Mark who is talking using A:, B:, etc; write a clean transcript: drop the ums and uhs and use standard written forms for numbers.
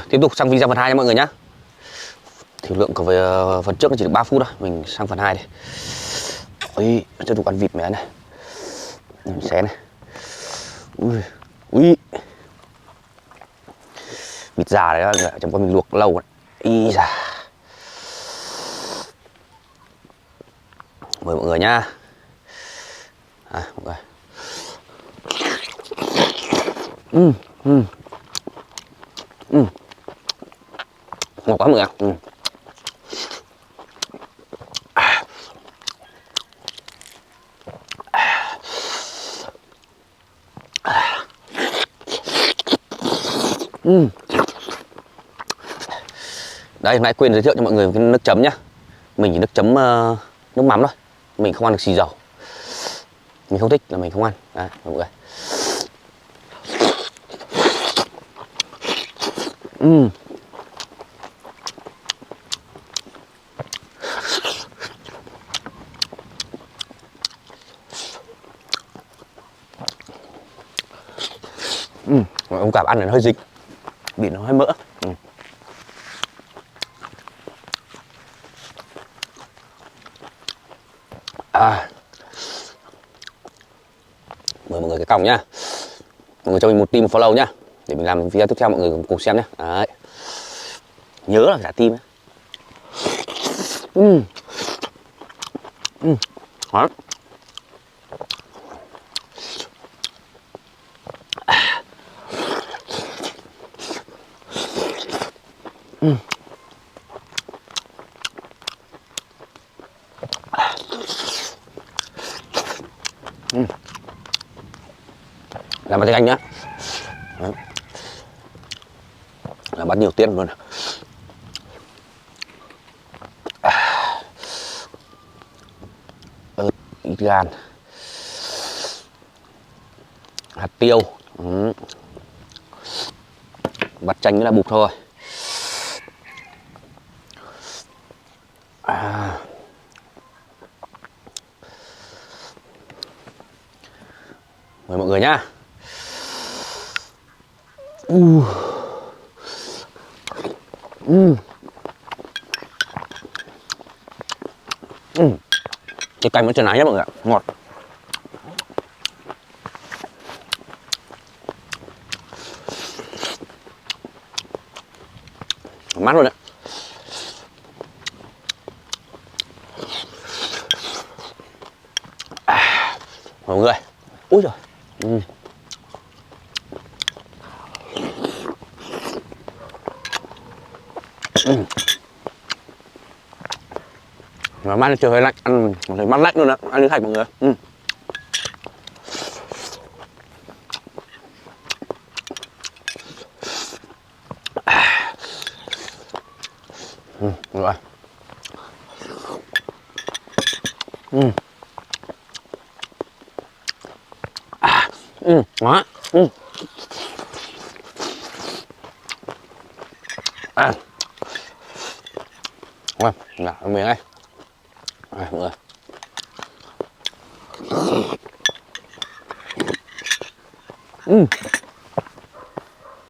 A: Tiếp tục sang video phần 2 nha mọi người nhé. Thì lượng của phần trước nó chỉ được 3 phút thôi, mình sang phần 2 đây. Ui, tiếp tục ăn vịt mé này, xé này. Ui, vịt già đấy, chẳng qua mình luộc lâu rồi. Ý da. Mời mọi người nhá. Mọi người. Ngon quá mọi người ạ. Đây, nãy quên giới thiệu cho mọi người cái nước chấm nhá. Mình chỉ nước chấm nước mắm thôi. Mình không ăn được xì dầu. Mình không thích là mình không ăn. Đấy, mọi người. Ông cảm ăn nó hơi dính, bị nó hơi mỡ. Mời mọi người cái còng nhá. Mọi người cho mình một tim, một follow nhá, để mình làm video tiếp theo mọi người cùng xem nhé. Đấy. Nhớ là cả tim ấy. Đó. Làm tiếng Anh nhá. Đấy. Làm bắt nhiều tiền luôn. Ít gan, hạt tiêu, bắt chanh với là bụp thôi. Mời mọi người nhá. Cái canh vẫn chưa nái nhé mọi người ạ, ngọt. Mát luôn đấy. Mọi người. Úi giời. Mà mát trời hơi lạnh, ăn thấy mát lạnh luôn đó, ăn như thạch mọi người. Rồi. Đó. Rồi, nào, ăn miếng đây. Rồi, mọi người.